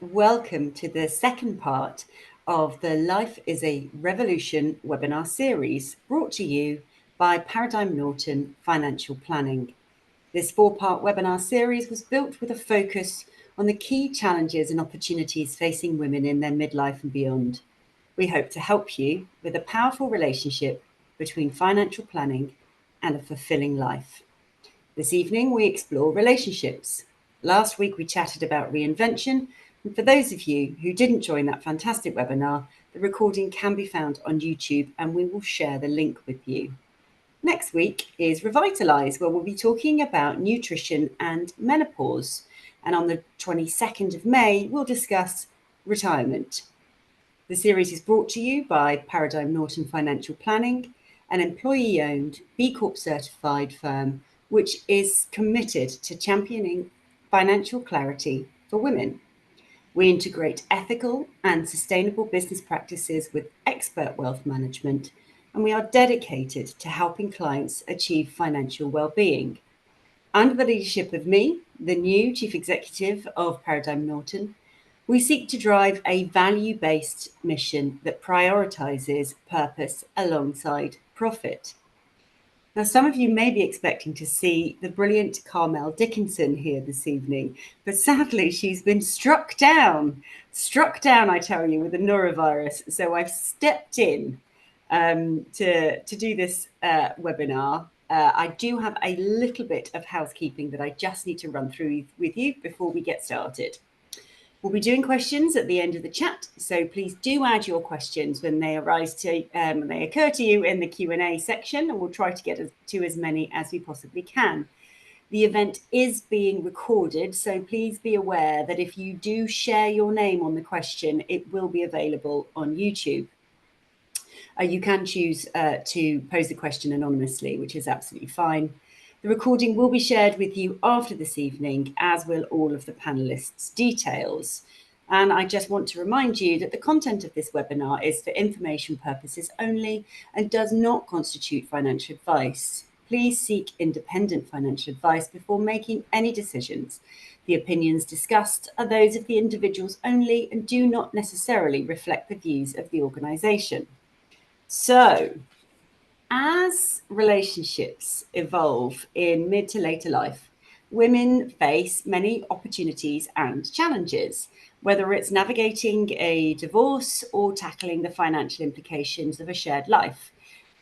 Welcome to the second part of the Life is a Revolution webinar series brought to you by Paradigm Norton Financial Planning. This four-part webinar series was built with a focus on the key challenges and opportunities facing women in their midlife and beyond. We hope to help you with a powerful relationship between financial planning and a fulfilling life. This evening, we explore relationships. Last week, we chatted about reinvention. And for those of you who didn't join that fantastic webinar, the recording can be found on YouTube and we will share the link with you. Next week is Revitalise, where we'll be talking about nutrition and menopause. And on the 22nd of May, we'll discuss retirement. The series is brought to you by Paradigm Norton Financial Planning, an employee-owned B Corp certified firm which is committed to championing financial clarity for women. We integrate ethical and sustainable business practices with expert wealth management, and we are dedicated to helping clients achieve financial well-being. Under the leadership of me, the new Chief Executive of Paradigm Norton, we seek to drive a value-based mission that prioritizes purpose alongside profit. Now, some of you may be expecting to see the brilliant Carmel Dickinson here this evening, but sadly she's been struck down, I tell you, with a norovirus. So I've stepped in to do this webinar. I do have a little bit of housekeeping that I just need to run through with you before we get started. We'll be doing questions at the end of the chat, so please do add your questions when they when they occur to you in the Q&A section, and we'll try to get to as many as we possibly can. The event is being recorded, so please be aware that if you do share your name on the question, it will be available on YouTube. You can choose to pose the question anonymously, which is absolutely fine. The recording will be shared with you after this evening, as will all of the panelists' details. And I just want to remind you that the content of this webinar is for information purposes only and does not constitute financial advice. Please seek independent financial advice before making any decisions. The opinions discussed are those of the individuals only and do not necessarily reflect the views of the organisation. So, as relationships evolve in mid to later life, women face many opportunities and challenges, whether it's navigating a divorce or tackling the financial implications of a shared life.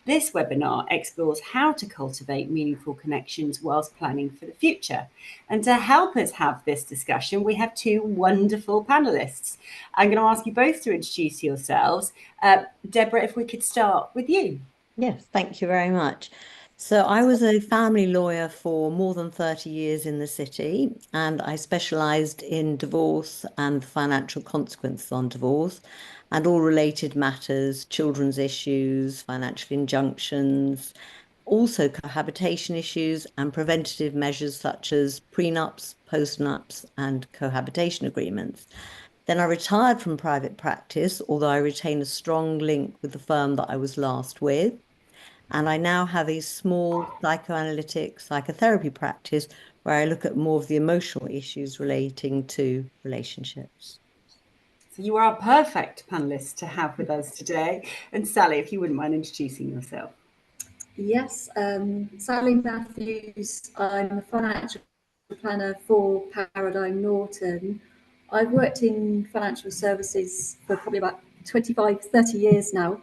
This webinar explores how to cultivate meaningful connections whilst planning for the future. And to help us have this discussion, we have two wonderful panelists. I'm going to ask you both to introduce yourselves. Deborah, if we could start with you. Yes, thank you very much. So I was a family lawyer for more than 30 years in the city, and I specialised in divorce and the financial consequences on divorce and all related matters, children's issues, financial injunctions, also cohabitation issues and preventative measures such as prenups, postnups and cohabitation agreements. Then I retired from private practice, although I retain a strong link with the firm that I was last with. And I now have a small psychoanalytic psychotherapy practice where I look at more of the emotional issues relating to relationships. So you are a perfect panelist to have with us today. And Sally, if you wouldn't mind introducing yourself. Yes, Sally Matthews. I'm a financial planner for Paradigm Norton. I've worked in financial services for probably about 25, 30 years now,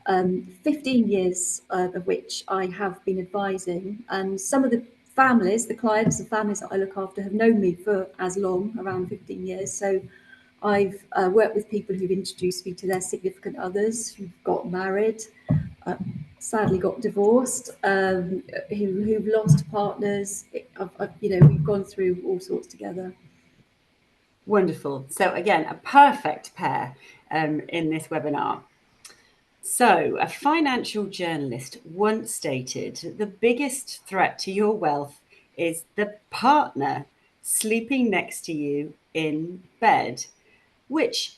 15 years of which I have been advising. And some of the families, the families that I look after have known me for as long, around 15 years. So I've worked with people who've introduced me to their significant others, who've got married, sadly got divorced, who've lost partners. We've gone through all sorts together. Wonderful. So again, a perfect pair in this webinar. So a financial journalist once stated, the biggest threat to your wealth is the partner sleeping next to you in bed, which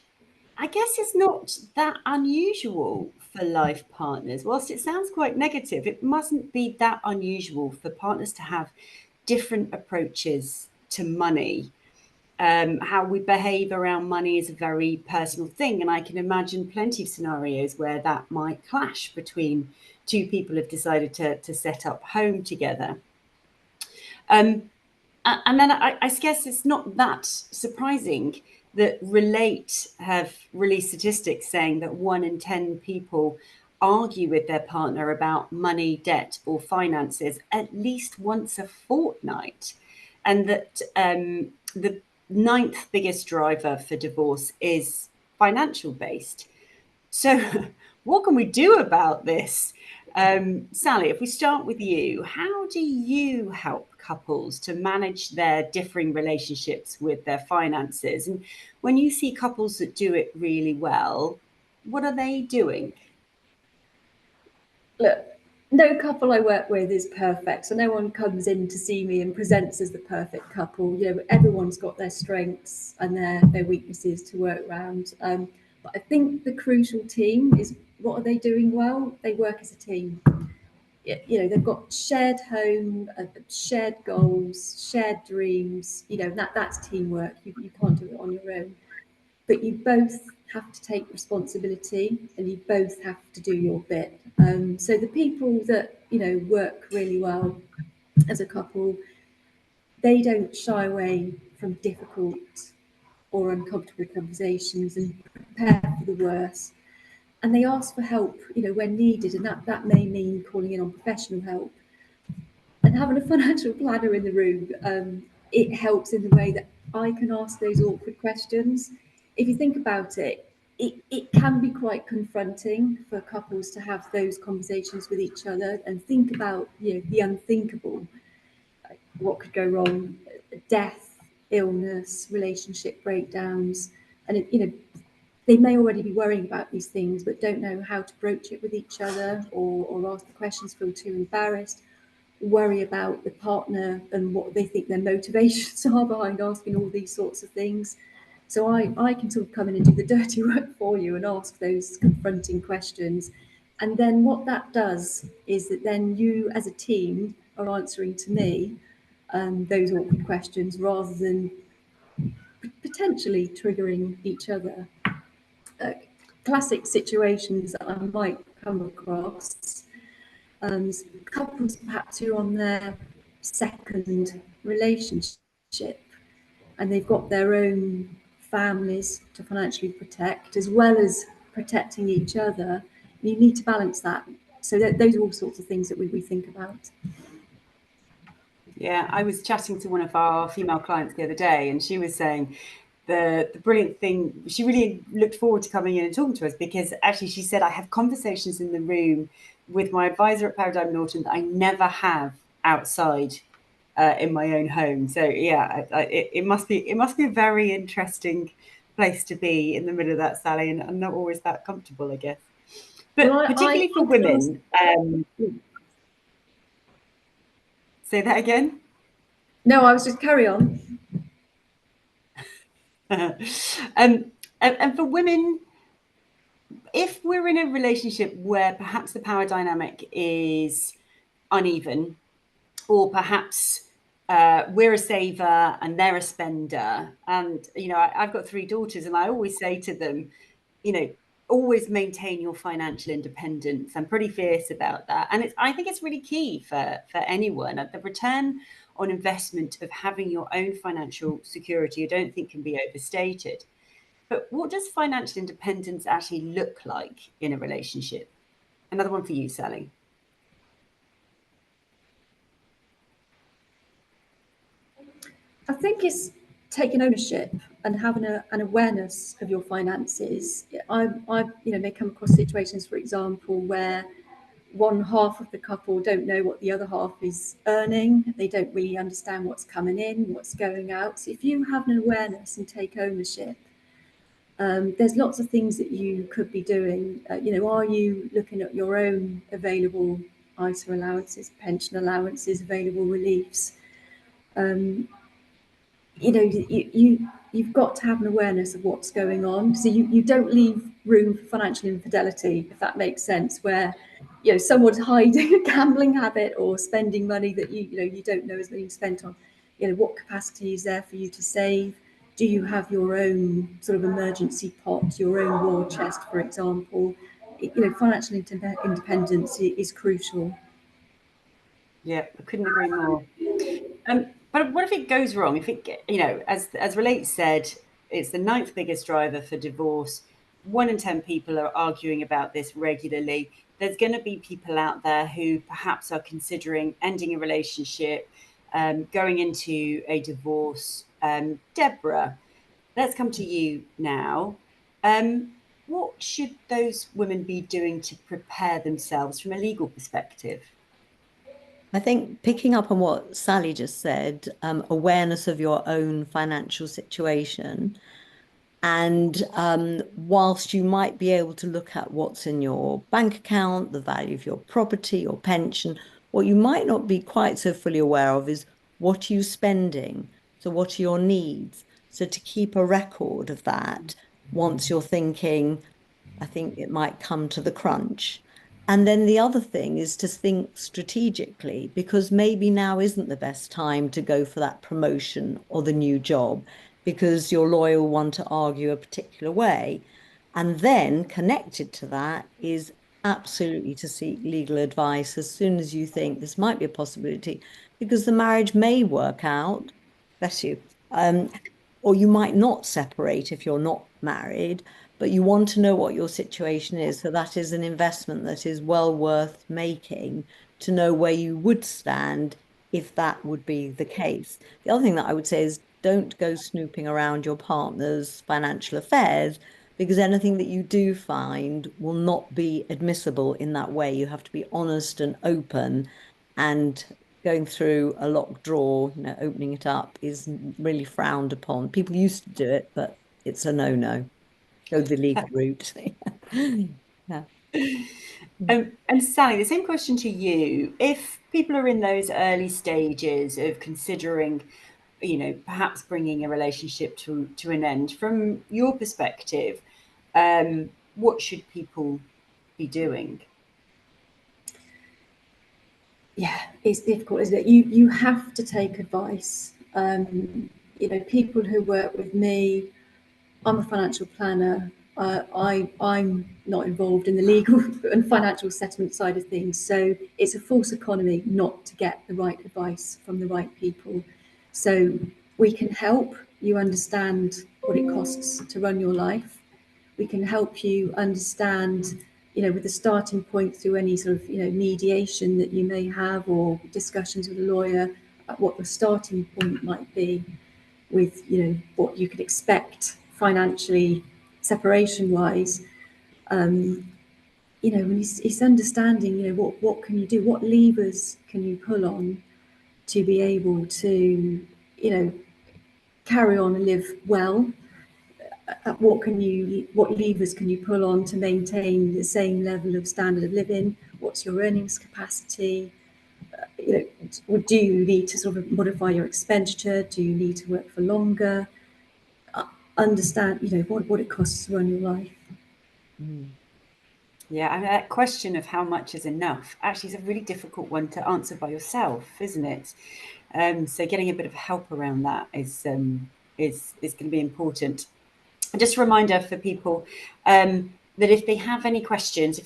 I guess is not that unusual for life partners. Whilst it sounds quite negative, it mustn't be that unusual for partners to have different approaches to money. how we behave around money is a very personal thing. And I can imagine plenty of scenarios where that might clash between two people who've decided to set up home together. And then I guess it's not that surprising that Relate have released statistics saying that 1 in 10 people argue with their partner about money, debt, or finances at least once a fortnight. And that the 9th biggest driver for divorce is financial based. So what can we do about this? Sally, if we start with you, how do you help couples to manage their differing relationships with their finances? And when you see couples that do it really well, what are they doing? Look, no couple I work with is perfect, so no one comes in to see me and presents as the perfect couple. You know, everyone's got their strengths and their weaknesses to work around. But I think the crucial team is, what are they doing well? They work as a team. You know, they've got shared home, shared goals, shared dreams. You know, that's teamwork. You can't do it on your own. But you both have to take responsibility and you both have to do your bit. So the people that, you know, work really well as a couple, they don't shy away from difficult or uncomfortable conversations and prepare for the worst. And they ask for help, you know, when needed, and that may mean calling in on professional help. And having a financial planner in the room, it helps in the way that I can ask those awkward questions. If you think about it, it can be quite confronting for couples to have those conversations with each other and think about, you know, the unthinkable. What could go wrong? Death, illness, relationship breakdowns, and you know, they may already be worrying about these things, but don't know how to broach it with each other, or ask the questions, feel too embarrassed, worry about the partner and what they think their motivations are behind asking all these sorts of things. So I can sort of come in and do the dirty work for you and ask those confronting questions. And then what that does is that then you as a team are answering to me those awkward questions rather than potentially triggering each other. Classic situations that I might come across, couples perhaps who are on their second relationship and they've got their own families to financially protect as well as protecting each other. You need to balance that. So those are all sorts of things that we think about. Yeah, I was chatting to one of our female clients the other day, and she was saying the brilliant thing, she really looked forward to coming in and talking to us, because actually she said, I have conversations in the room with my advisor at Paradigm Norton that I never have outside in my own home. So yeah, it must be a very interesting place to be in the middle of that, Sally, and not always that comfortable, I guess. But well, particularly for women. Say that again? No, I was just carry on. And for women, if we're in a relationship where perhaps the power dynamic is uneven, or perhaps we're a saver and they're a spender, and you know, I've got 3 daughters, and I always say to them, you know, always maintain your financial independence. I'm pretty fierce about that, and I think it's really key for anyone. The return on investment of having your own financial security, I don't think can be overstated. But what does financial independence actually look like in a relationship? Another one for you, Sally. I think it's taking ownership and having an awareness of your finances. I you know, may come across situations, for example, where one half of the couple don't know what the other half is earning. They don't really understand what's coming in, what's going out. So if you have an awareness and take ownership, there's lots of things that you could be doing. You know, are you looking at your own available ISA allowances, pension allowances, available reliefs? You know, you've got to have an awareness of what's going on. So you don't leave room for financial infidelity, if that makes sense, where, you know, someone's hiding a gambling habit or spending money that you know you don't know is being spent on. You know, what capacity is there for you to save? Do you have your own sort of emergency pot, your own war chest, for example? Financial independence is crucial. Yeah, I couldn't agree more. But what if it goes wrong? If it, as Relate said, it's the ninth biggest driver for divorce. 1 in 10 people are arguing about this regularly. There's going to be people out there who perhaps are considering ending a relationship, going into a divorce. Deborah, let's come to you now. What should those women be doing to prepare themselves from a legal perspective? I think picking up on what Sally just said, awareness of your own financial situation. And whilst you might be able to look at what's in your bank account, the value of your property, your pension, what you might not be quite so fully aware of is what are you spending? So what are your needs? So to keep a record of that, once you're thinking, I think it might come to the crunch. And then the other thing is to think strategically, because maybe now isn't the best time to go for that promotion or the new job, because your lawyer will want to argue a particular way. And then connected to that is absolutely to seek legal advice as soon as you think this might be a possibility, because the marriage may work out, bless you, or you might not separate if you're not married, but you want to know what your situation is. So that is an investment that is well worth making to know where you would stand if that would be the case. The other thing that I would say is don't go snooping around your partner's financial affairs, because anything that you do find will not be admissible in that way. You have to be honest and open, and going through a locked drawer, opening it up is really frowned upon. People used to do it, but it's a no-no. Go the legal route. Yeah. And Sally, the same question to you. If people are in those early stages of considering, perhaps bringing a relationship to an end, from your perspective, what should people be doing? Yeah, it's difficult, isn't it? You have to take advice. People who work with me, I'm a financial planner. I'm not involved in the legal and financial settlement side of things. So it's a false economy not to get the right advice from the right people. So we can help you understand what it costs to run your life. We can help you understand, with the starting point through any sort of, mediation that you may have or discussions with a lawyer, what the starting point might be with, what you could expect financially, separation wise. It's understanding, what can you do? What levers can you pull on to be able to, carry on and live well? What levers can you pull on to maintain the same level of standard of living? What's your earnings capacity? Do you need to sort of modify your expenditure? Do you need to work for longer? Understand, what it costs to run your life. Yeah, and that question of how much is enough actually is a really difficult one to answer by yourself, isn't it? So getting a bit of help around that is going to be important. And just a reminder for people that if they have any questions,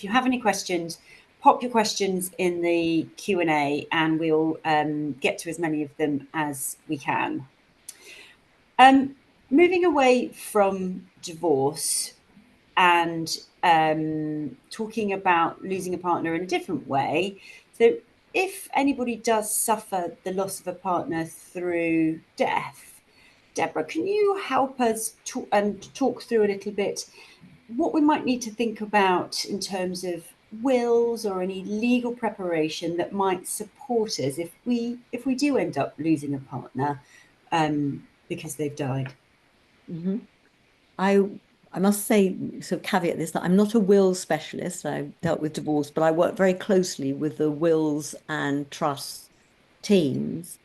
pop your questions in the Q&A and we'll get to as many of them as we can. Moving away from divorce and talking about losing a partner in a different way. So if anybody does suffer the loss of a partner through death, Deborah, can you help us talk through a little bit what we might need to think about in terms of wills or any legal preparation that might support us if we do end up losing a partner because they've died? Mm-hmm. I must say, sort of caveat this, that I'm not a wills specialist. I dealt with divorce, but I work very closely with the wills and trusts teams.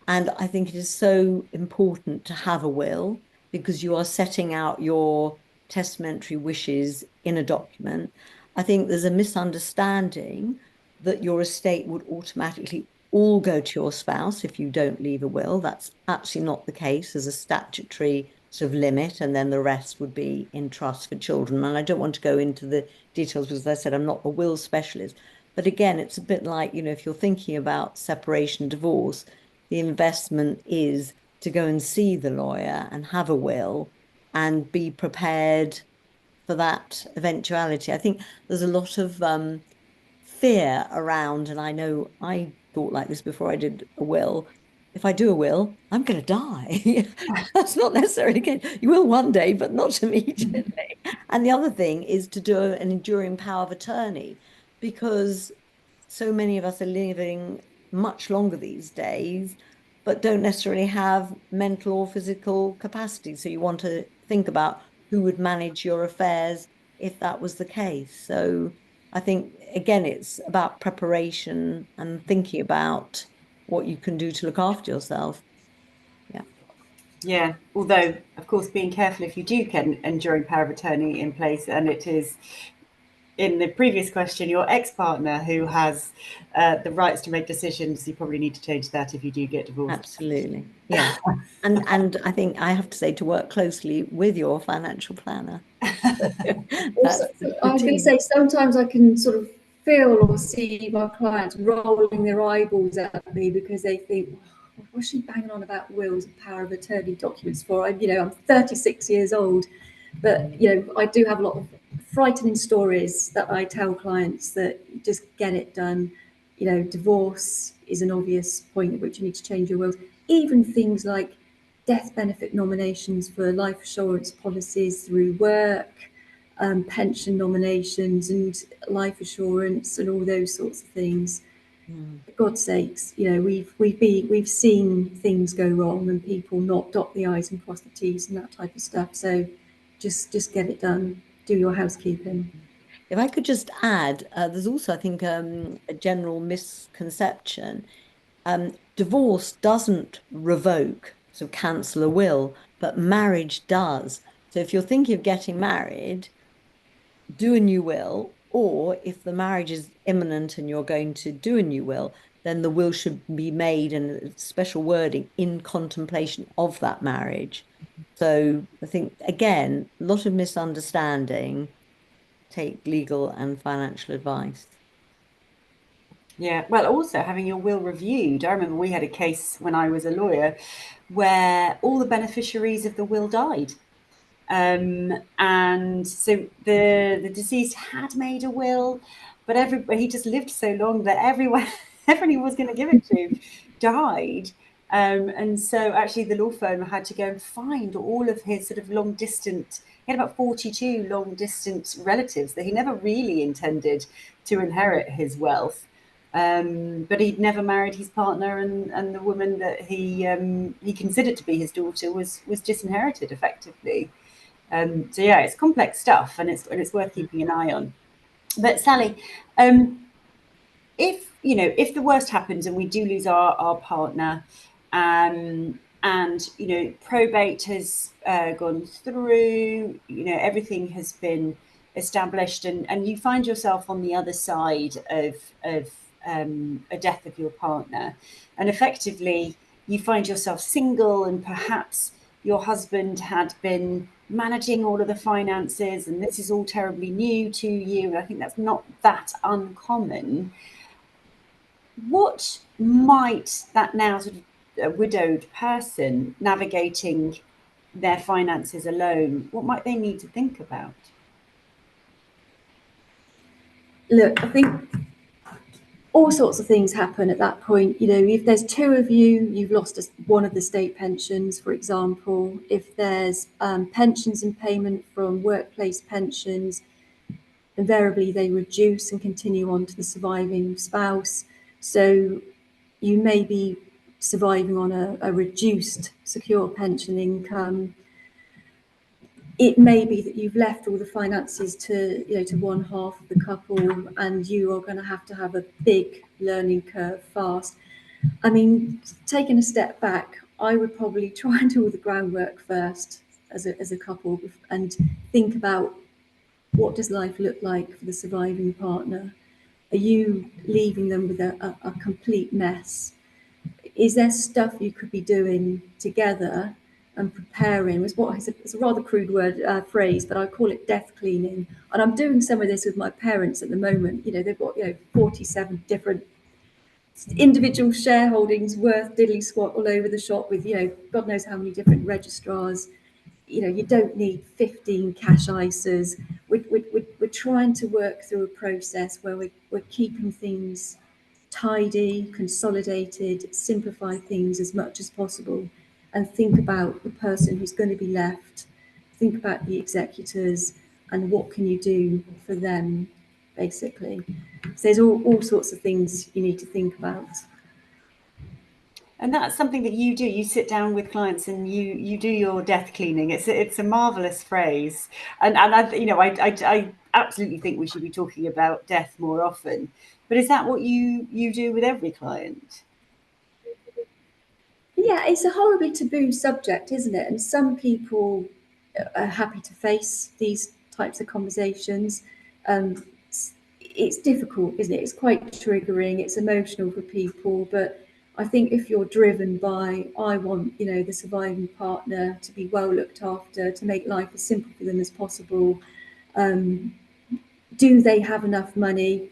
And I think it is so important to have a will, because you are setting out your testamentary wishes in a document. I think there's a misunderstanding that your estate would automatically all go to your spouse if you don't leave a will. That's actually not the case. There's a statutory sort of limit, and then the rest would be in trust for children. And I don't want to go into the details because, as I said, I'm not a will specialist. But again, it's a bit like, if you're thinking about separation, divorce, the investment is to go and see the lawyer and have a will and be prepared for that eventuality. I think there's a lot of fear around, and I know I thought like this before I did a will. If I do a will, I'm going to die. That's not necessarily the case. You will one day, but not immediately. And the other thing is to do an enduring power of attorney, because so many of us are living much longer these days, but don't necessarily have mental or physical capacity. So you want to think about who would manage your affairs if that was the case. So I think, again, it's about preparation and thinking about what you can do to look after yourself. Yeah. Yeah, although, of course, being careful if you do get an enduring power of attorney in place, and it is, in the previous question, your ex-partner who has the rights to make decisions, you probably need to change that if you do get divorced. Absolutely. Yeah. And I think I have to say, to work closely with your financial planner. Also, I was going to say, sometimes I can sort of feel or see my clients rolling their eyeballs at me because they think, what's she banging on about wills and power of attorney documents for? I'm 36 years old, but I do have a lot of frightening stories that I tell clients that just get it done. Divorce is an obvious point at which you need to change your wills. Even things like death benefit nominations for life assurance policies through work, pension nominations and life assurance and all those sorts of things. For God's sakes, we've seen things go wrong and people not dot the I's and cross the T's and that type of stuff. So just get it done. Do your housekeeping. If I could just add, there's also, I think, a general misconception. Divorce doesn't revoke, so cancel a will, but marriage does. So if you're thinking of getting married, do a new will, or if the marriage is imminent and you're going to do a new will, then the will should be made and special wording in contemplation of that marriage. So I think, again, a lot of misunderstanding. Take legal and financial advice. Yeah, well, also having your will reviewed. I remember we had a case when I was a lawyer where all the beneficiaries of the will died. And so the deceased had made a will, but he just lived so long that everyone he was going to give it to died. And so actually the law firm had to go and find all of his sort of long distant, he had about 42 long distance relatives that he never really intended to inherit his wealth. But he'd never married his partner, and the woman that he considered to be his daughter was disinherited effectively. So yeah, it's complex stuff, and it's worth keeping an eye on. But Sally, if the worst happens and we do lose our partner, and probate has gone through, everything has been established, and you find yourself on the other side of a death of your partner, and effectively you find yourself single, and perhaps your husband had been managing all of the finances, and this is all terribly new to you, and I think that's not that uncommon. What might that now sort of widowed person navigating their finances alone, what might they need to think about? Look, I think all sorts of things happen at that point. If there's two of you, you've lost one of the state pensions, for example. If there's pensions in payment from workplace pensions, invariably they reduce and continue on to the surviving spouse. So you may be surviving on a reduced secure pension income. It may be that you've left all the finances to one half of the couple, and you are going to have a big learning curve fast. I mean, taking a step back, I would probably try and do all the groundwork first as a couple, and think about what does life look like for the surviving partner. Are you leaving them with a complete mess? Is there stuff you could be doing together and preparing? It's a rather crude phrase, but I call it death cleaning. And I'm doing some of this with my parents at the moment. They've got 47 different individual shareholdings worth diddly squat all over the shop with God knows how many different registrars. You don't need 15 cash ISAs. We're trying to work through a process where we're keeping things tidy, consolidated, simplify things as much as possible, and think about the person who's going to be left, think about the executors, and what can you do for them, basically. So there's all sorts of things you need to think about. And that's something that you do. You sit down with clients and you do your death cleaning. It's a marvelous phrase, and I absolutely think we should be talking about death more often. But is that what you do with every client? Yeah, it's a horribly taboo subject, isn't it? And some people are happy to face these types of conversations. It's difficult, isn't it? It's quite triggering. It's emotional for people, but I think if you're driven by, I want, the surviving partner to be well looked after, to make life as simple for them as possible. Do they have enough money?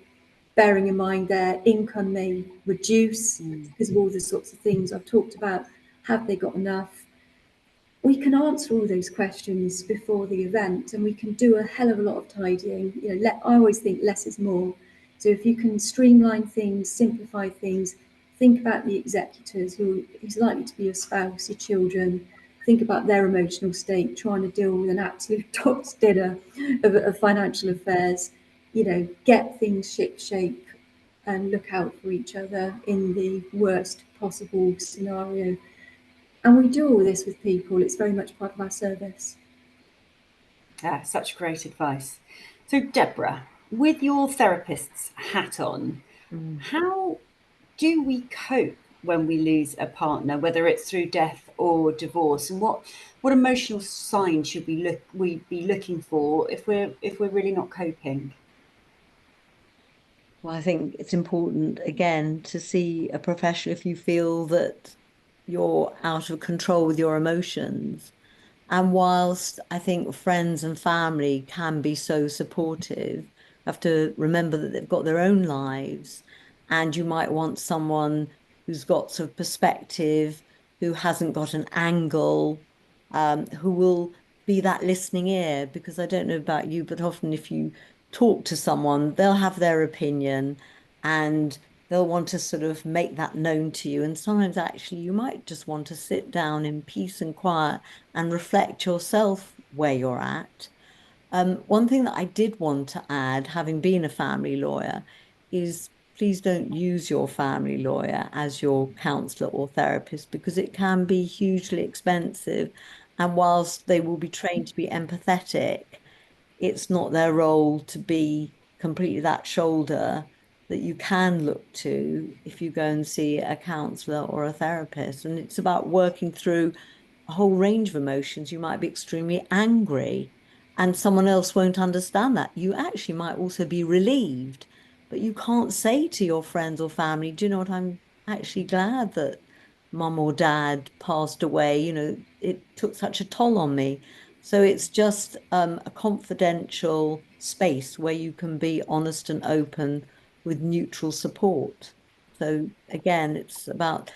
Bearing in mind their income may reduce because of all the sorts of things I've talked about. Have they got enough? We can answer all those questions before the event, and we can do a hell of a lot of tidying. I always think less is more. So if you can streamline things, simplify things, think about the executors who's likely to be your spouse, your children. Think about their emotional state, trying to deal with an absolute dog's dinner of financial affairs. Get things ship shape and look out for each other in the worst possible scenario. And we do all this with people. It's very much part of our service. Such great advice. So, Deborah, with your therapist's hat on, how do we cope when we lose a partner, whether it's through death or divorce? And what emotional signs should we be looking for if we're really not coping? Well, I think it's important, again, to see a professional if you feel that you're out of control with your emotions. And whilst I think friends and family can be so supportive, you have to remember that they've got their own lives, and you might want someone who's got sort of perspective, who hasn't got an angle, who will be that listening ear. Because I don't know about you, but often if you talk to someone, they'll have their opinion and they'll want to sort of make that known to you. And sometimes actually you might just want to sit down in peace and quiet and reflect yourself where you're at. One thing that I did want to add, having been a family lawyer, is please don't use your family lawyer as your counsellor or therapist, because it can be hugely expensive. And whilst they will be trained to be empathetic, it's not their role to be completely that shoulder that you can look to if you go and see a counsellor or a therapist. And it's about working through a whole range of emotions. You might be extremely angry and someone else won't understand that. You actually might also be relieved, but you can't say to your friends or family, do you know what, I'm actually glad that mum or dad passed away. It took such a toll on me. So it's just a confidential space where you can be honest and open with neutral support. So again, it's about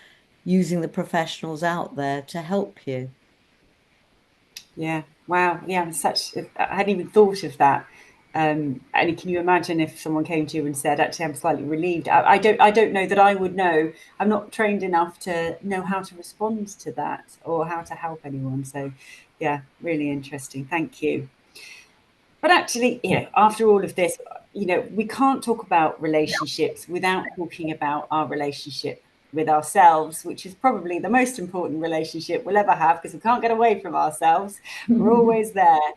using the professionals out there to help you. Yeah. Wow. Yeah. I hadn't even thought of that. And can you imagine if someone came to you and said, "Actually, I'm slightly relieved." I don't know that I would know. I'm not trained enough to know how to respond to that or how to help anyone. So, yeah, really interesting. Thank you. But actually, after all of this, we can't talk about relationships without talking about our relationship with ourselves, which is probably the most important relationship we'll ever have, because we can't get away from ourselves. We're always there.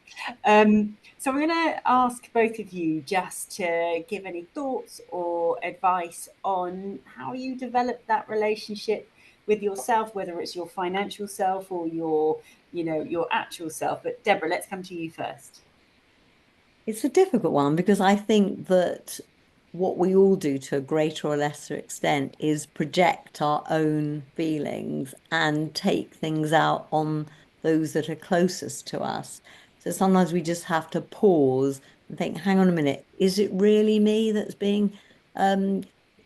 So I'm going to ask both of you just to give any thoughts or advice on how you develop that relationship with yourself, whether it's your financial self or your actual self. But Deborah, let's come to you first. It's a difficult one, because I think that what we all do to a greater or lesser extent is project our own feelings and take things out on those that are closest to us. So sometimes we just have to pause and think, hang on a minute, is it really me that's being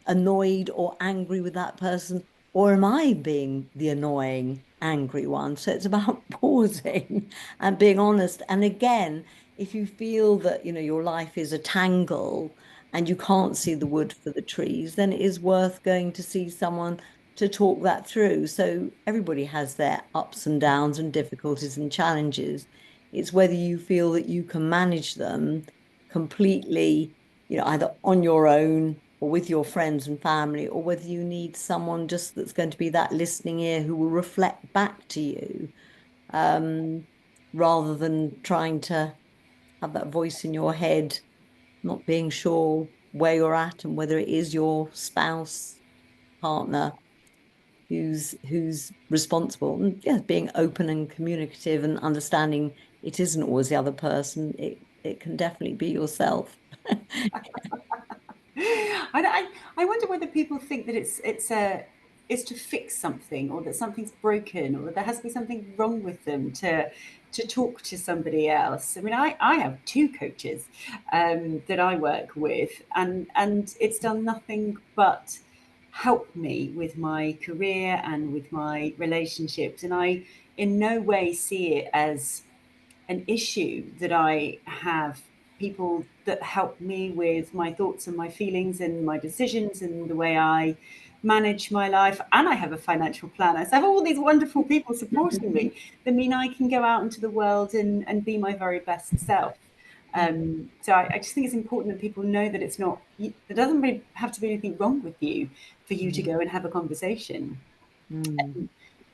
annoyed or angry with that person? Or am I being the annoying, angry one? So it's about pausing and being honest. And again, if you feel that, your life is a tangle and you can't see the wood for the trees, then it is worth going to see someone to talk that through. So everybody has their ups and downs and difficulties and challenges. It's whether you feel that you can manage them completely, either on your own or with your friends and family, or whether you need someone just that's going to be that listening ear who will reflect back to you, rather than trying to have that voice in your head, not being sure where you're at and whether it is your spouse, partner who's responsible. And yeah, being open and communicative and understanding it isn't always the other person. It can definitely be yourself. I wonder whether people think that it's to fix something, or that something's broken, or that there has to be something wrong with them to talk to somebody else. I mean, I have two coaches that I work with, and it's done nothing but help me with my career and with my relationships, and I in no way see it as an issue that I have people that help me with my thoughts and my feelings and my decisions and the way I manage my life. And I have a financial planner. So I have all these wonderful people supporting me that mean I can go out into the world and be my very best self. So I just think it's important that people know that it's not, there doesn't really have to be anything wrong with you for you to go and have a conversation.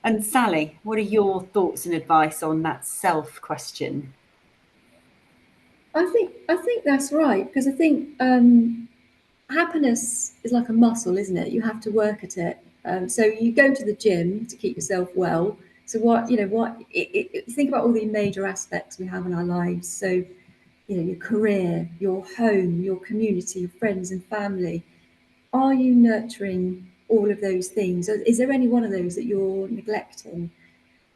And Sally, what are your thoughts and advice on that self question? I think that's right, because I think happiness is like a muscle, isn't it? You have to work at it. So you go to the gym to keep yourself well. So think about all the major aspects we have in our lives. So your career, your home, your community, your friends and family. Are you nurturing all of those things? Is there any one of those that you're neglecting?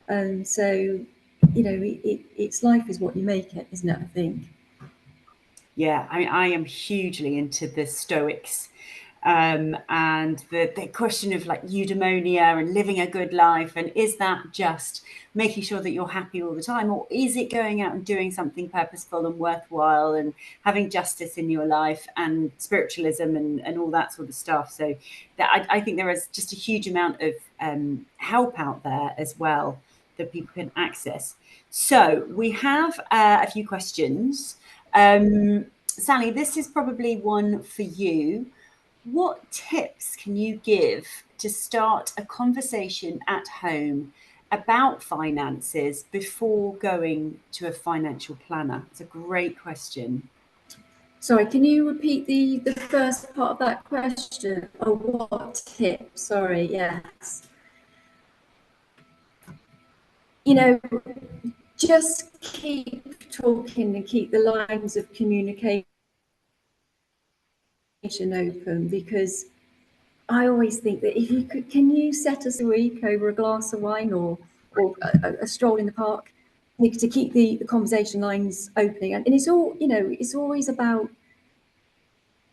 And so, it's life is what you make it, isn't it? I think. Yeah, I mean, I am hugely into the Stoics, and the question of like eudaimonia and living a good life, and is that just making sure that you're happy all the time, or is it going out and doing something purposeful and worthwhile and having justice in your life and spiritualism and all that sort of stuff? So that I think there is just a huge amount of help out there as well that people can access. So we have a few questions. Sally, this is probably one for you. What tips can you give to start a conversation at home about finances before going to a financial planner? It's a great question. Sorry, can you repeat the first part of that question? Oh, what tips? Sorry, yes. Just keep talking and keep the lines of communication open, because I always think that if you could, can you set us a week over a glass of wine or a stroll in the park to keep the conversation lines opening? And it's all, it's always about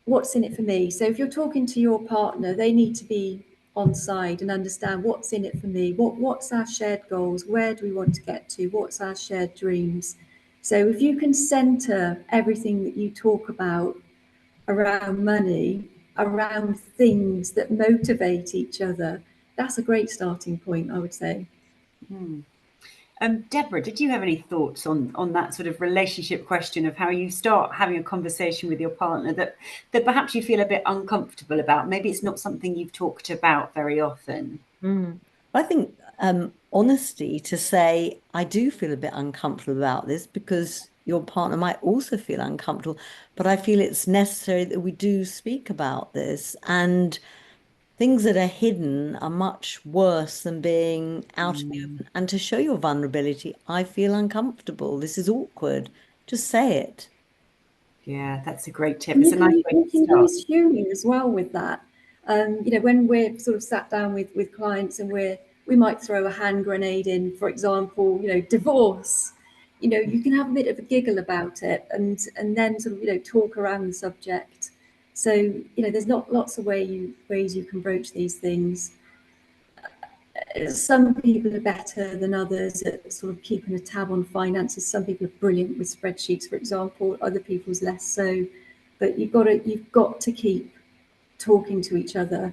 what's in it for me. So if you're talking to your partner, they need to be on side and understand what's in it for me. What's our shared goals? Where do we want to get to? What's our shared dreams? So if you can center everything that you talk about around money, around things that motivate each other, that's a great starting point, I would say. Deborah, did you have any thoughts on that sort of relationship question of how you start having a conversation with your partner that perhaps you feel a bit uncomfortable about? Maybe it's not something you've talked about very often. I think honesty to say, I do feel a bit uncomfortable about this, because your partner might also feel uncomfortable, but I feel it's necessary that we do speak about this. And things that are hidden are much worse than being out in the open. And to show your vulnerability, I feel uncomfortable. This is awkward. Just say it. Yeah, that's a great tip. And It's a nice way you to can start. use humour as well with that. You know, when we're sort of sat down with clients and we might throw a hand grenade in, for example, you know, divorce. You know, you can have a bit of a giggle about it and then sort of, you know, talk around the subject. So, you know, there's not lots of ways you can broach these things. Some people are better than others at sort of keeping a tab on finances. Some people are brilliant with spreadsheets, for example. Other people's less so. But you've got to keep talking to each other.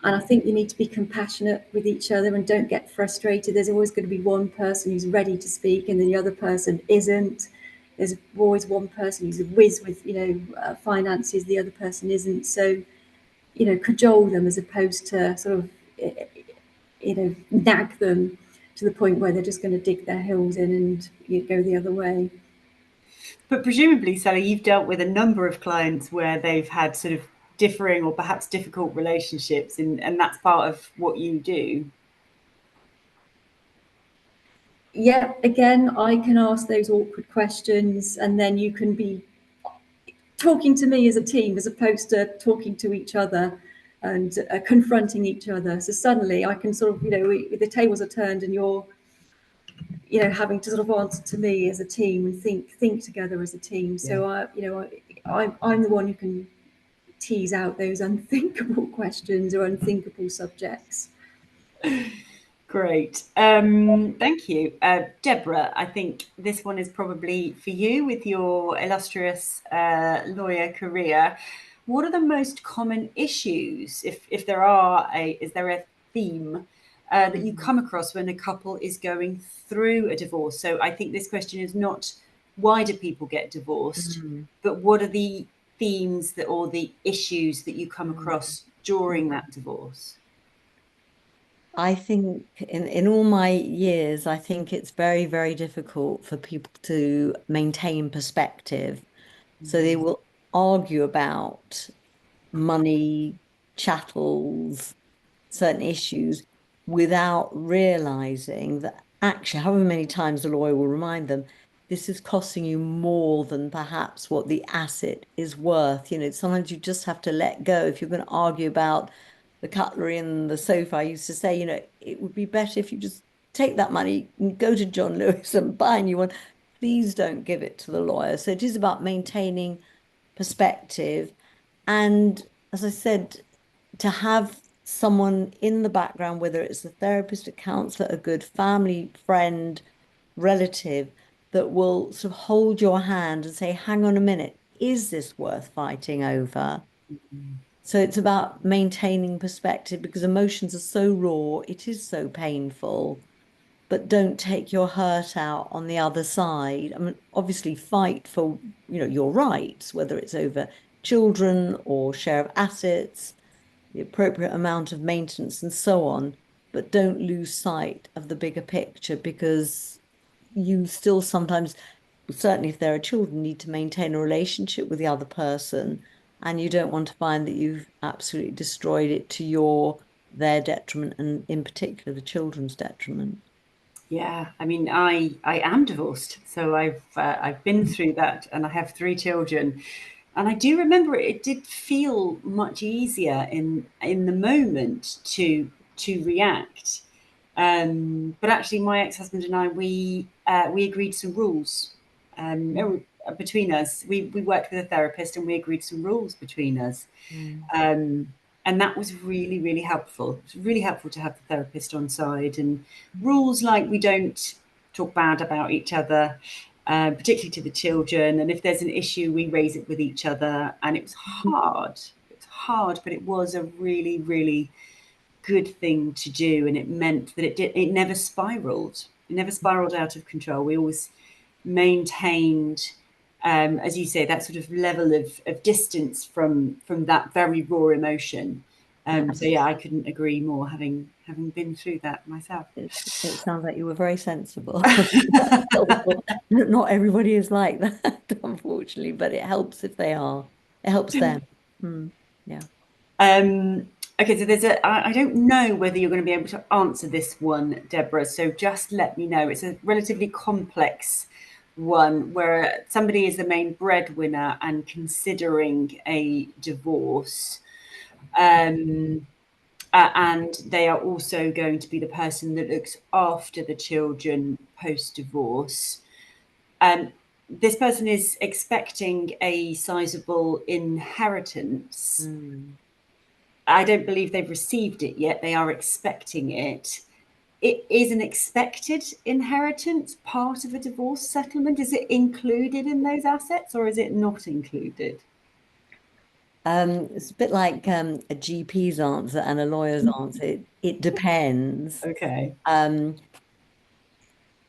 And I think you need to be compassionate with each other and don't get frustrated. There's always going to be one person who's ready to speak and then the other person isn't. There's always one person who's a whiz with, you know, finances, the other person isn't. So, you know, cajole them as opposed to sort of, you know, nag them to the point where they're just going to dig their heels in and go the other way. But presumably, Sally, you've dealt with a number of clients where they've had sort of differing or perhaps difficult relationships, and that's part of what you do. Yeah, again, I can ask those awkward questions and then you can be talking to me as a team as opposed to talking to each other and confronting each other. So suddenly I can sort of, you know, the tables are turned and you're, you know, having to sort of answer to me as a team and think together as a team. So I'm the one who can tease out those unthinkable questions or unthinkable subjects. Great. Thank you. Deborah, I think this one is probably for you with your illustrious lawyer career. What are the most common issues, if there are is there a theme that you come across when a couple is going through a divorce? So I think this question is not why do people get divorced, but what are the themes that or the issues that you come across during that divorce? I think in all my years, I think it's very, very difficult for people to maintain perspective. So they will argue about money, chattels, certain issues without realizing that actually, however many times the lawyer will remind them, this is costing you more than perhaps what the asset is worth. You know, sometimes you just have to let go. If you're going to argue about the cutlery and the sofa, I used to say, you know, it would be better if you just take that money and go to John Lewis and buy a new one. Please don't give it to the lawyer. So it is about maintaining perspective. And as I said, to have someone in the background, whether it's a therapist, a counselor, a good family friend, relative, that will sort of hold your hand and say, hang on a minute, is this worth fighting over? So it's about maintaining perspective because emotions are so raw, it is so painful, but don't take your hurt out on the other side. I mean, obviously fight for, you know, your rights, whether it's over children or share of assets, the appropriate amount of maintenance and so on, but don't lose sight of the bigger picture because you still sometimes, certainly if there are children, need to maintain a relationship with the other person. And you don't want to find that you've absolutely destroyed it to their detriment, and in particular the children's detriment. Yeah, I mean, I am divorced, so I've been through that, and I have 3 children, and I do remember it did feel much easier in the moment to react, but actually, my ex-husband and I we agreed some rules between us. We worked with a therapist, and we agreed some rules between us. And that was really, really helpful. It was really helpful to have the therapist on side and rules like we don't talk bad about each other, particularly to the children. And if there's an issue, we raise it with each other. And it was hard. It's hard, but it was a really, really good thing to do. And it meant that it never spiraled. It never spiraled out of control. We always maintained as you say, that sort of level of distance from that very raw emotion. So yeah, I couldn't agree more, having been through that myself. It sounds like you were very sensible. Not everybody is like that, unfortunately, but it helps if they are. It helps them. Yeah. Okay, so I don't know whether you're going to be able to answer this one, Deborah, so just let me know. It's a relatively complex one where somebody is the main breadwinner and considering a divorce. And they are also going to be the person that looks after the children post-divorce. This person is expecting a sizable inheritance. I don't believe they've received it yet. They are expecting it. It is an expected inheritance part of a divorce settlement. Is it included in those assets or is it not included? It's a bit like a GP's answer and a lawyer's answer. It depends. Okay.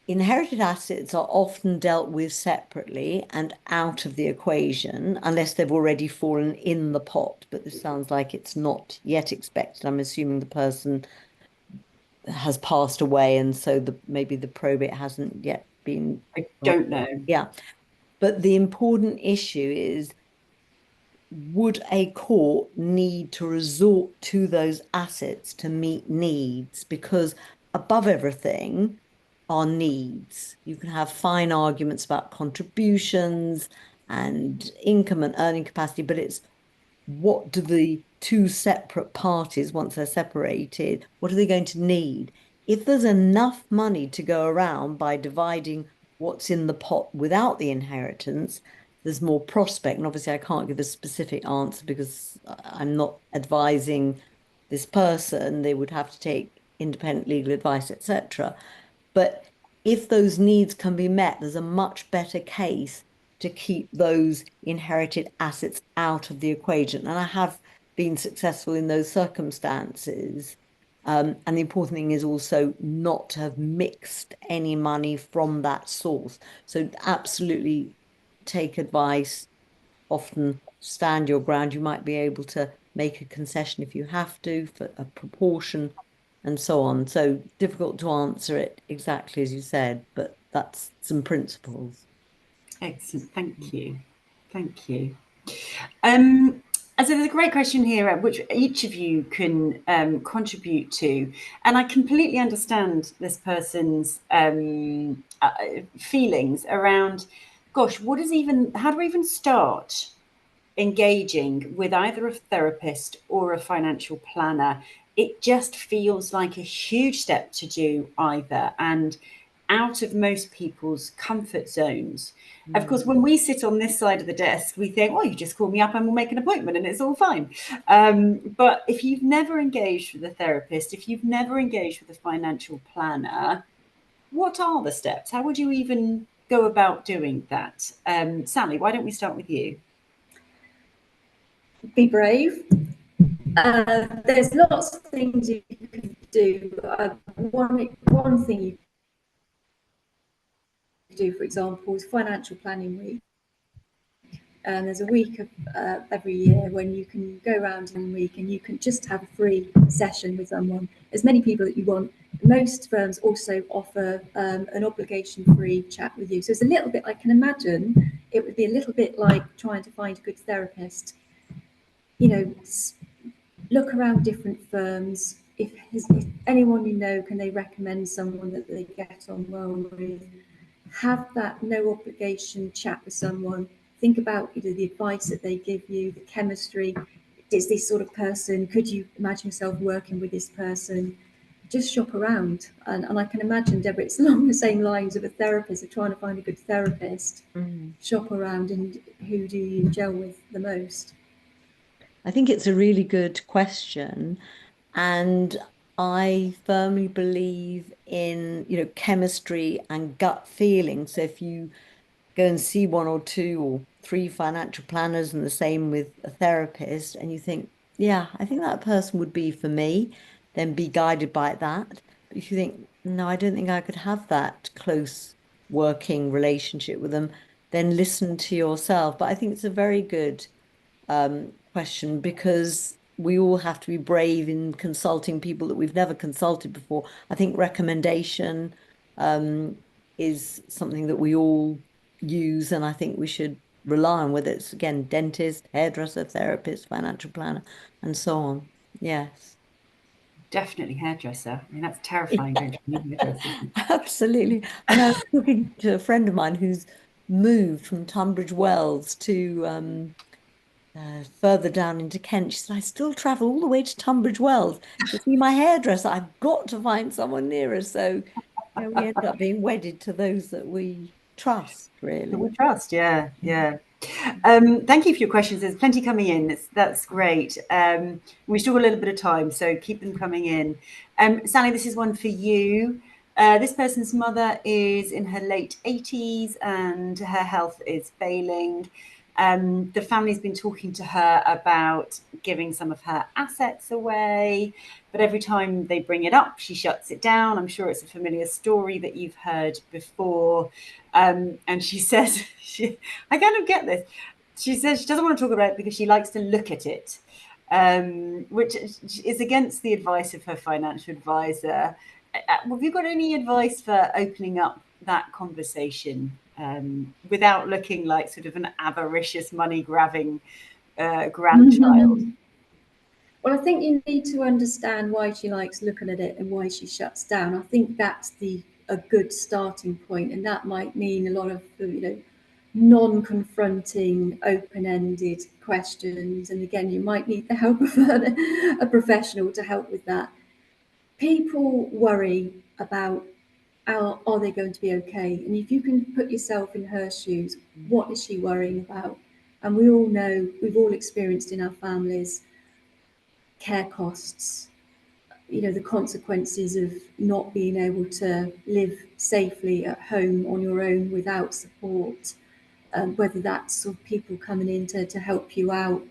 Inherited assets are often dealt with separately and out of the equation unless they've already fallen in the pot. But this sounds like it's not yet expected. I'm assuming the person has passed away, and so maybe the probate hasn't yet been. I don't know. Yeah. But the important issue is, would a court need to resort to those assets to meet needs? Because above everything are needs. You can have fine arguments about contributions and income and earning capacity, but it's what do the two separate parties, once they're separated, what are they going to need? If there's enough money to go around by dividing what's in the pot without the inheritance, there's more prospect. And obviously, I can't give a specific answer because I'm not advising this person. They would have to take independent legal advice, etc. But if those needs can be met, there's a much better case to keep those inherited assets out of the equation. And I have been successful in those circumstances. And the important thing is also not to have mixed any money from that source. So absolutely take advice, often stand your ground. You might be able to make a concession if you have to for a proportion and so on. So difficult to answer it exactly as you said, but that's some principles. Excellent. Thank you. Thank you. So there's a great question here, which each of you can contribute to. And I completely understand this person's feelings around, gosh, how do we even start engaging with either a therapist or a financial planner? It just feels like a huge step to do either, and out of most people's comfort zones. Of course, when we sit on this side of the desk, we think, oh, you just call me up and we'll make an appointment and it's all fine. But if you've never engaged with a therapist, if you've never engaged with a financial planner, what are the steps? How would you even go about doing that? Sally, why don't we start with you? Be brave. There's lots of things you can do. One thing you can do, for example, is financial planning week. And there's a week of every year when you can go around in a week and you can just have a free session with someone, as many people that you want. Most firms also offer an obligation-free chat with you. So it's a little bit, I can imagine, it would be a little bit like trying to find a good therapist. You know, look around different firms. If anyone you know, can they recommend someone that they get on well with? Have that no obligation chat with someone. Think about the advice that they give you, the chemistry. Is this sort of person? Could you imagine yourself working with this person? Just shop around. And I can imagine, Deborah, it's along the same lines of a therapist, of trying to find a good therapist. Shop around, and who do you gel with the most? I think it's a really good question. And I firmly believe in, chemistry and gut feeling. So if you go and see one or two or three financial planners and the same with a therapist, and you think, yeah, I think that person would be for me, then be guided by that. But if you think, no, I don't think I could have that close working relationship with them, then listen to yourself. But I think it's a very good question, because we all have to be brave in consulting people that we've never consulted before. I think recommendation is something that we all use, and I think we should rely on, whether it's, again, dentist, hairdresser, therapist, financial planner, and so on. Yes. definitely hairdresser. I mean, that's terrifying going to a hairdresser. Absolutely. And I was talking to a friend of mine who's moved from Tunbridge Wells to further down into Kent. She said, I still travel all the way to Tunbridge Wells to see my hairdresser. I've got to find someone nearer. So, we end up being wedded to those that we trust, really. We trust, yeah. Thank you for your questions. There's plenty coming in. That's great. We still got a little bit of time, so keep them coming in. Sally, this is one for you. This person's mother is in her late 80s and her health is failing. The family's been talking to her about giving some of her assets away, but every time they bring it up, she shuts it down. I'm sure it's a familiar story that you've heard before. And she says, I kind of get this. She says she doesn't want to talk about it because she likes to look at it, which is against the advice of her financial advisor. Have you got any advice for opening up that conversation without looking like sort of an avaricious, money-grabbing grandchild? Well, I think you need to understand why she likes looking at it and why she shuts down. I think that's a good starting point, and that might mean a lot of non-confronting, open-ended questions. And again, you might need the help of a professional to help with that. People worry about are they going to be okay? And if you can put yourself in her shoes, what is she worrying about? And we all know, we've all experienced in our families, care costs, the consequences of not being able to live safely at home on your own without support, whether that's sort of people coming in to help you out,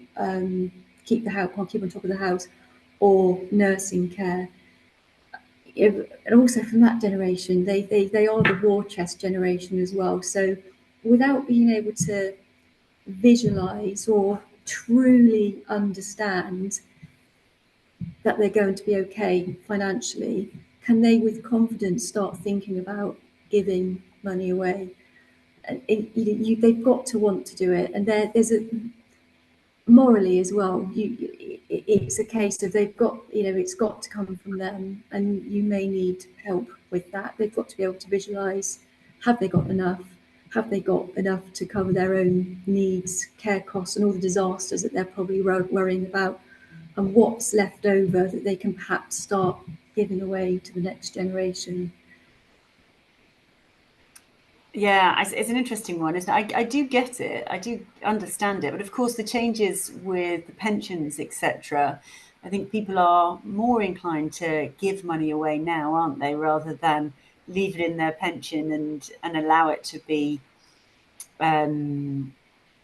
keep on top of the house, or nursing care. And also from that generation, they are the war chest generation as well. So without being able to visualize or truly understand that they're going to be okay financially, can they with confidence start thinking about giving money away? They've got to want to do it, and there's a morally as well. It's a case of they've got, it's got to come from them, and you may need help with that. They've got to be able to visualize: have they got enough? Have they got enough to cover their own needs, care costs, and all the disasters that they're probably worrying about? And what's left over that they can perhaps start giving away to the next generation. Yeah, it's an interesting one, isn't it? I do get it. I do understand it. But of course, the changes with the pensions, etc., I think people are more inclined to give money away now, aren't they, rather than leave it in their pension and allow it to be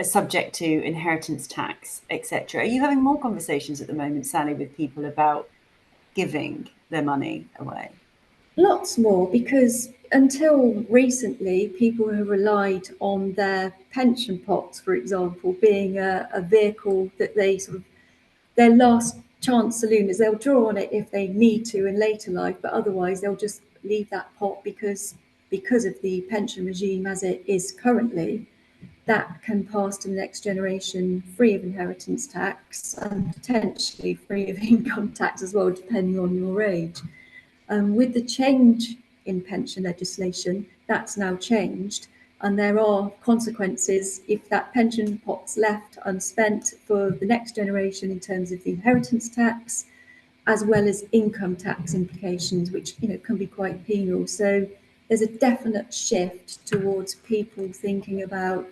subject to inheritance tax, etc. Are you having more conversations at the moment, Sally, with people about giving their money away? Lots more, because until recently, people have relied on their pension pots, for example, being a vehicle that they sort of, their last chance saloon is they'll draw on it if they need to in later life, but otherwise they'll just leave that pot because of the pension regime as it is currently. That can pass to the next generation free of inheritance tax and potentially free of income tax as well, depending on your age. With the change in pension legislation, that's now changed, and there are consequences if that pension pot's left unspent for the next generation in terms of the inheritance tax, as well as income tax implications, which can be quite penal. So there's a definite shift towards people thinking about,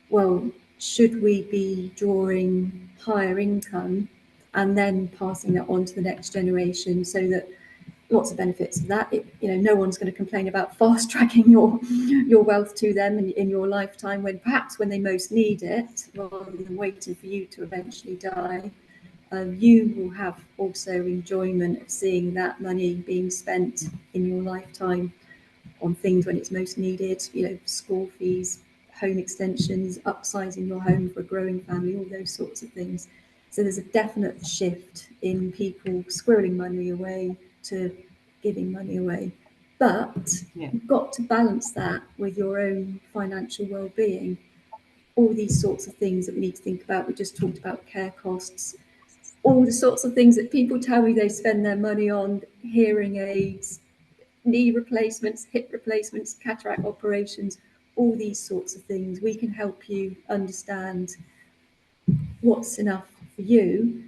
well, should we be drawing higher income and then passing it on to the next generation, so that lots of benefits of that. No one's going to complain about fast tracking your wealth to them in your lifetime, when they most need it, rather than waiting for you to eventually die. You will have also enjoyment of seeing that money being spent in your lifetime on things when it's most needed, school fees, home extensions, upsizing your home for a growing family, all those sorts of things. So there's a definite shift in people squirreling money away to giving money away. But you've got to balance that with your own financial well-being. All these sorts of things that we need to think about. We just talked about care costs. all the sorts of things that people tell me they spend their money on: hearing aids, knee replacements, hip replacements, cataract operations, all these sorts of things. We can help you understand what's enough for you,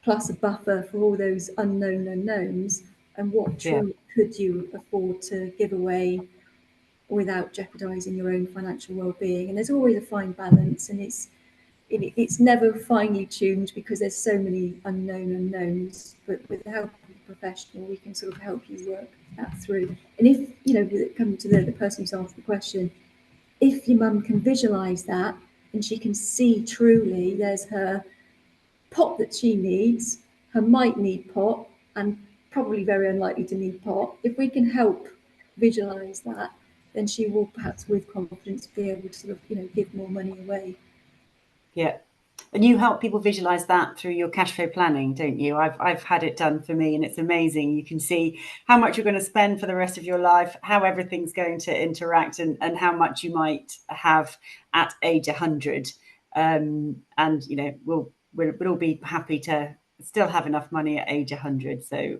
plus a buffer for all those unknown unknowns, and what truly could you afford to give away without jeopardising your own financial well-being. And there's always a fine balance, and it's never finely tuned because there's so many unknown unknowns. But with the help of a professional, we can sort of help you work that through. And if, you know, coming to the person who's asked the question, if your mum can visualise that and she can see truly there's her pot that she needs, her might need pot, and probably very unlikely to need pot, if we can help visualise that, then she will perhaps with confidence be able to sort of, you know, give more money away. Yeah. And you help people visualize that through your cash flow planning, don't you? I've had it done for me, and it's amazing. You can see how much you're going to spend for the rest of your life, how everything's going to interact, and how much you might have at age 100. And, you know, we'll all be happy to still have enough money at age 100. So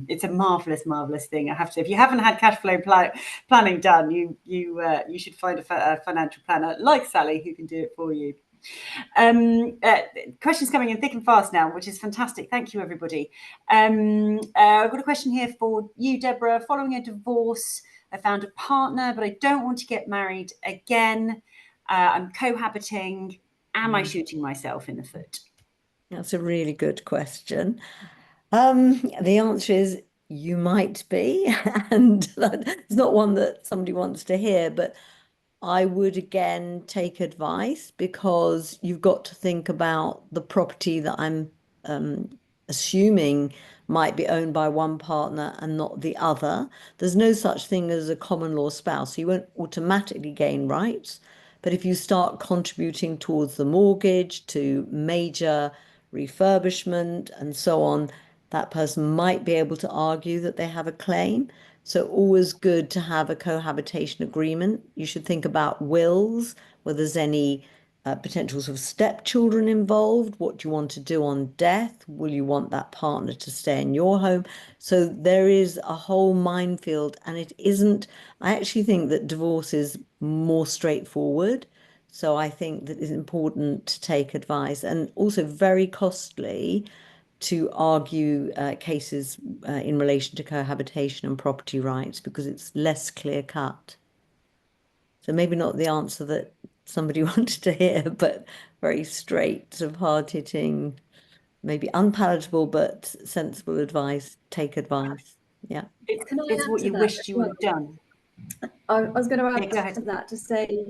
it's a marvelous thing. I have to, if you haven't had cash flow planning done, you should find a financial planner like Sally who can do it for you. Questions coming in thick and fast now, which is fantastic. Thank you, everybody. I've got a question here for you, Deborah. Following a divorce, I found a partner, but I don't want to get married again. I'm cohabiting. Am I shooting myself in the foot? That's a really good question. The answer is you might be, and it's not one that somebody wants to hear, but I would again take advice, because you've got to think about the property that I'm assuming might be owned by one partner and not the other. There's no such thing as a common law spouse, so you won't automatically gain rights. But if you start contributing towards the mortgage, to major refurbishment and so on, that person might be able to argue that they have a claim. So always good to have a cohabitation agreement. You should think about wills, whether there's any potential sort of stepchildren involved. What do you want to do on death? Will you want that partner to stay in your home? So there is a whole minefield, and it isn't, I actually think that divorce is more straightforward. So I think that it's important to take advice, and also very costly to argue cases in relation to cohabitation and property rights, because it's less clear cut. So maybe not the answer that somebody wanted to hear, but very straight, sort of hard-hitting, maybe unpalatable, but sensible advice. Take advice. Yeah. It's what you wished you would have done. I was going to add to that, to say,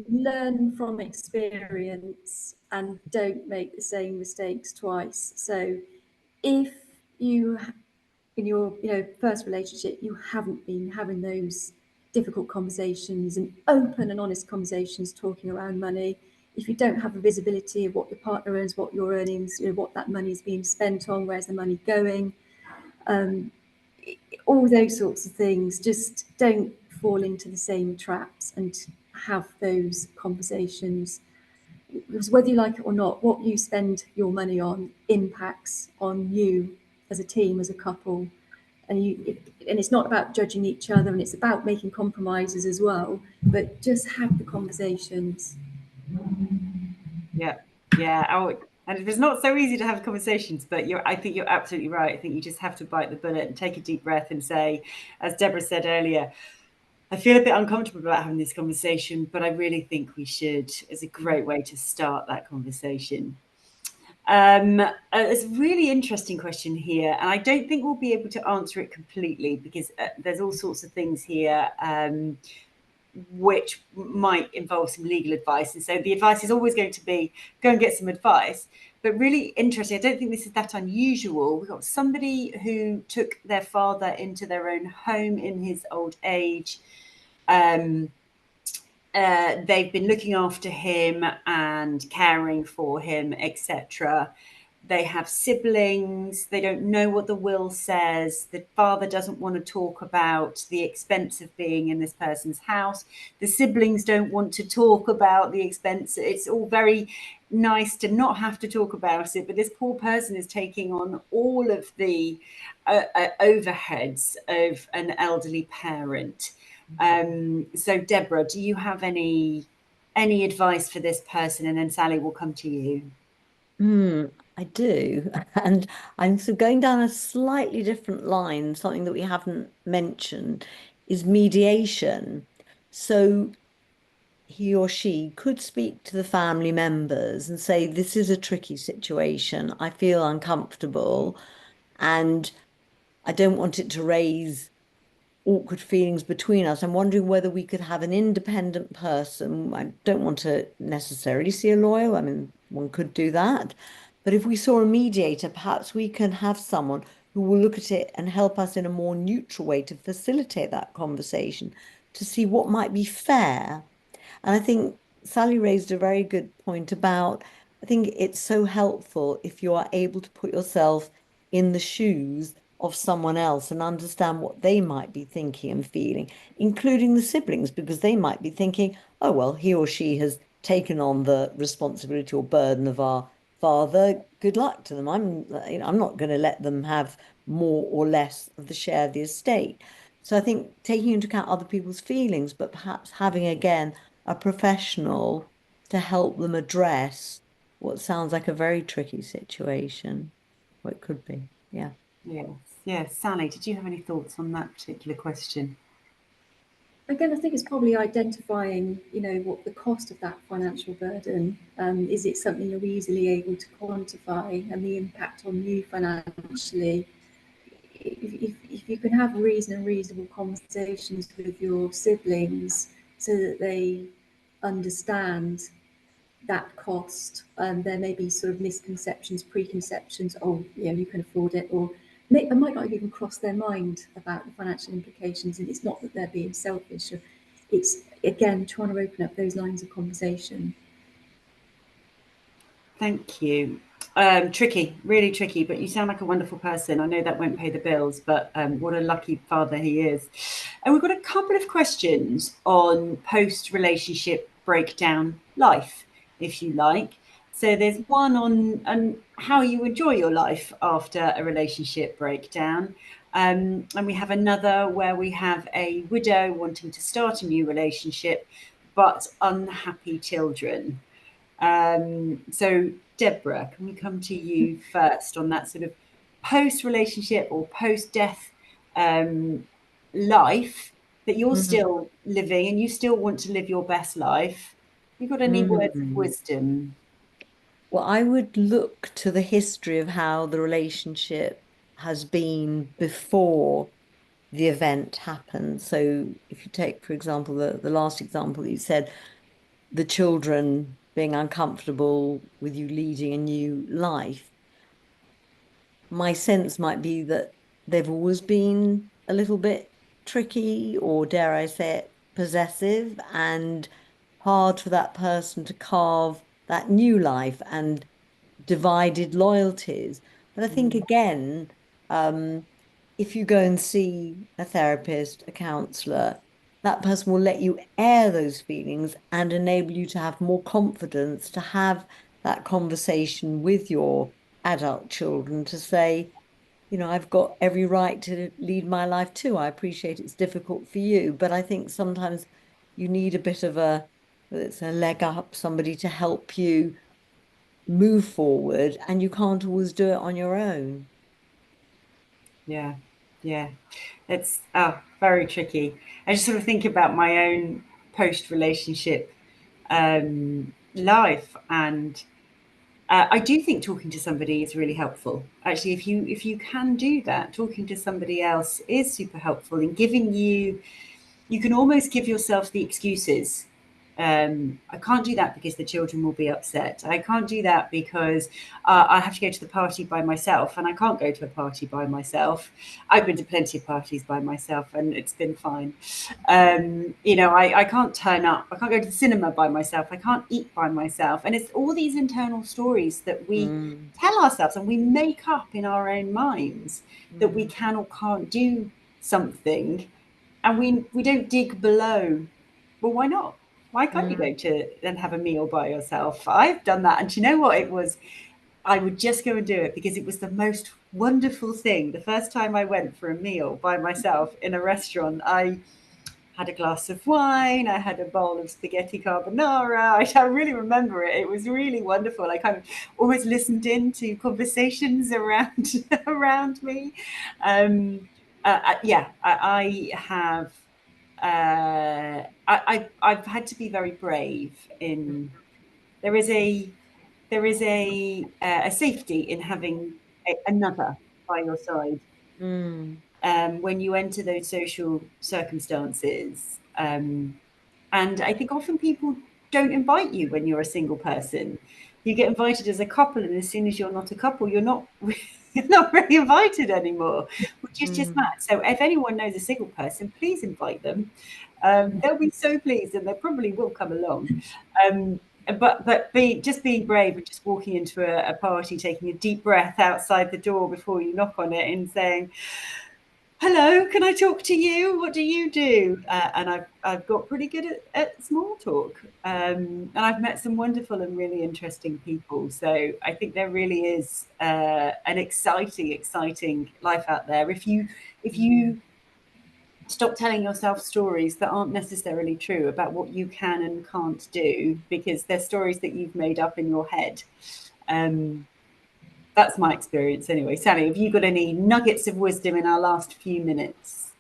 learn from experience and don't make the same mistakes twice. So if you, in your first relationship, you haven't been having those difficult conversations and open and honest conversations talking around money, if you don't have a visibility of what your partner earns, what your earnings, what that money is being spent on, where's the money going, all those sorts of things, just don't fall into the same traps and have those conversations. Because whether you like it or not, what you spend your money on impacts on you as a team, as a couple. And it's not about judging each other, and it's about making compromises as well, but just have the conversations. Yeah. Oh, and it's not so easy to have conversations, but I think you're absolutely right. I think you just have to bite the bullet and take a deep breath and say, as Deborah said earlier, I feel a bit uncomfortable about having this conversation, but I really think we should. It's a great way to start that conversation. It's a really interesting question here, and I don't think we'll be able to answer it completely, because there's all sorts of things here which might involve some legal advice. And so the advice is always going to be, go and get some advice. But really interesting, I don't think this is that unusual. We've got somebody who took their father into their own home in his old age. They've been looking after him and caring for him, etc. they have siblings, they don't know what the will says, the father doesn't want to talk about the expense of being in this person's house, the siblings don't want to talk about the expense. It's all very nice to not have to talk about it, but this poor person is taking on all of the overheads of an elderly parent. So Deborah, do you have any advice for this person? And then Sally will come to you. I do. And I'm sort of going down a slightly different line. Something that we haven't mentioned is mediation. So he or she could speak to the family members and say, this is a tricky situation. I feel uncomfortable and I don't want it to raise awkward feelings between us. I'm wondering whether we could have an independent person. I don't want to necessarily see a lawyer. I mean, one could do that. But if we saw a mediator, perhaps we can have someone who will look at it and help us in a more neutral way to facilitate that conversation, to see what might be fair. And I think Sally raised a very good point about, I think it's so helpful if you are able to put yourself in the shoes of someone else and understand what they might be thinking and feeling, including the siblings, because they might be thinking, oh, well, he or she has taken on the responsibility or burden of our father. Good luck to them. I'm not going to let them have more or less of the share of the estate. So I think taking into account other people's feelings, but perhaps having again a professional to help them address what sounds like a very tricky situation. Well, it could be, yeah. Yes, yes. Sally, did you have any thoughts on that particular question? Again, I think it's probably identifying, what the cost of that financial burden. Is it something you're easily able to quantify, and the impact on you financially? If you can have reasonable conversations with your siblings so that they understand that cost, there may be sort of misconceptions, preconceptions, oh, yeah, you can afford it, or it might not even cross their mind about the financial implications, and it's not that they're being selfish. It's, again, trying to open up those lines of conversation. Thank you. Tricky, really tricky, but you sound like a wonderful person. I know that won't pay the bills, but what a lucky father he is. And we've got a couple of questions on post-relationship breakdown life, if you like. So there's one on how you enjoy your life after a relationship breakdown. And we have another where we have a widow wanting to start a new relationship, but unhappy children. So Deborah, can we come to you first on that sort of post-relationship or post-death life that you're still living and you still want to live your best life? You got any words of wisdom? Well, I would look to the history of how the relationship has been before the event happened. So if you take, for example, the last example you said, the children being uncomfortable with you leading a new life, my sense might be that they've always been a little bit tricky, or dare I say it, possessive, and hard for that person to carve that new life and divided loyalties. But I think again, if you go and see a therapist, a counselor, that person will let you air those feelings and enable you to have more confidence to have that conversation with your adult children to say, I've got every right to lead my life too. I appreciate it's difficult for you, but I think sometimes you need a bit of whether it's a leg up, somebody to help you move forward, and you can't always do it on your own. Yeah, yeah. It's very tricky. I just sort of think about my own post-relationship life, and I do think talking to somebody is really helpful. Actually, if you can do that, talking to somebody else is super helpful in giving you can almost give yourself the excuses I can't do that because the children will be upset. I can't do that because I have to go to the party by myself, and I can't go to a party by myself. I've been to plenty of parties by myself, and it's been fine. I can't turn up. I can't go to the cinema by myself. I can't eat by myself. And it's all these internal stories that we tell ourselves and we make up in our own minds that we can or can't do something, and we don't dig below. Well, why not? Why can't you go to and have a meal by yourself? I've done that. And you know what? I would just go and do it because it was the most wonderful thing. The first time I went for a meal by myself in a restaurant, I had a glass of wine, I had a bowl of spaghetti carbonara. I really remember it. It was really wonderful. I kind of always listened in to conversations around me. I have. I've had to be very brave in. There is a safety in having another by your side when you enter those social circumstances. And I think often people don't invite you when you're a single person. You get invited as a couple, and as soon as you're not a couple, you're not you're not really invited anymore, which is just mad. So if anyone knows a single person, please invite them. They'll be so pleased, and they probably will come along. But being brave and just walking into a party, taking a deep breath outside the door before you knock on it, and saying, "Hello, can I talk to you? What do you do?" And I've got pretty good at small talk, and I've met some wonderful and really interesting people. So I think there really is an exciting life out there if you stop telling yourself stories that aren't necessarily true about what you can and can't do, because they're stories that you've made up in your head. That's my experience anyway. Sally, have you got any nuggets of wisdom in our last few minutes?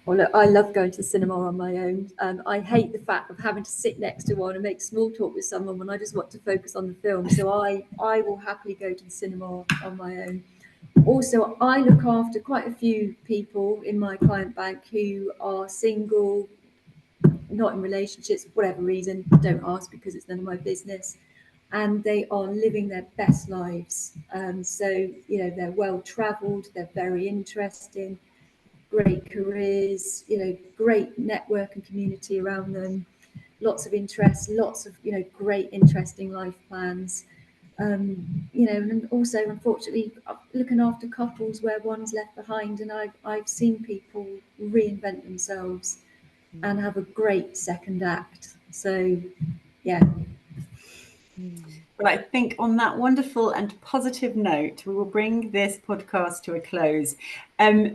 Well, look, I love going to the cinema on my own. I hate the fact of having to sit next to one and make small talk with someone when I just want to focus on the film. So I will happily go to the cinema on my own. Also, I look after quite a few people in my client bank who are single, not in relationships, whatever reason, don't ask because it's none of my business. And they are living their best lives. So, they're well traveled, they're very interesting, great careers, great network and community around them, lots of interests, lots of, great, interesting life plans. And also, unfortunately, looking after couples where one's left behind, and I've seen people reinvent themselves and have a great second act. So, yeah. Well, I think on that wonderful and positive note, we will bring this podcast to a close.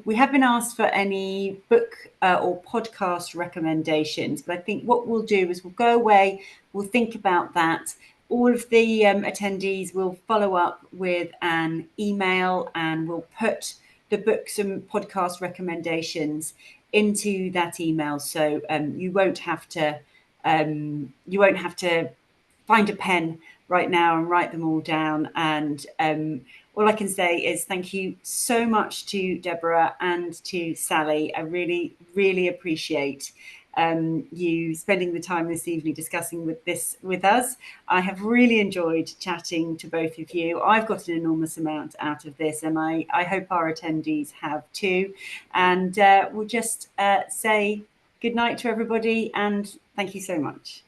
We have been asked for any book or podcast recommendations, but I think what we'll do is we'll go away, we'll think about that. All of the attendees will follow up with an email, and we'll put the books and podcast recommendations into that email. So you won't have to find a pen right now and write them all down. And all I can say is thank you so much to Deborah and to Sally. I really, really appreciate you spending the time this evening discussing this with us. I have really enjoyed chatting to both of you. I've got an enormous amount out of this, and I hope our attendees have too. And we'll just say good night to everybody, and thank you so much.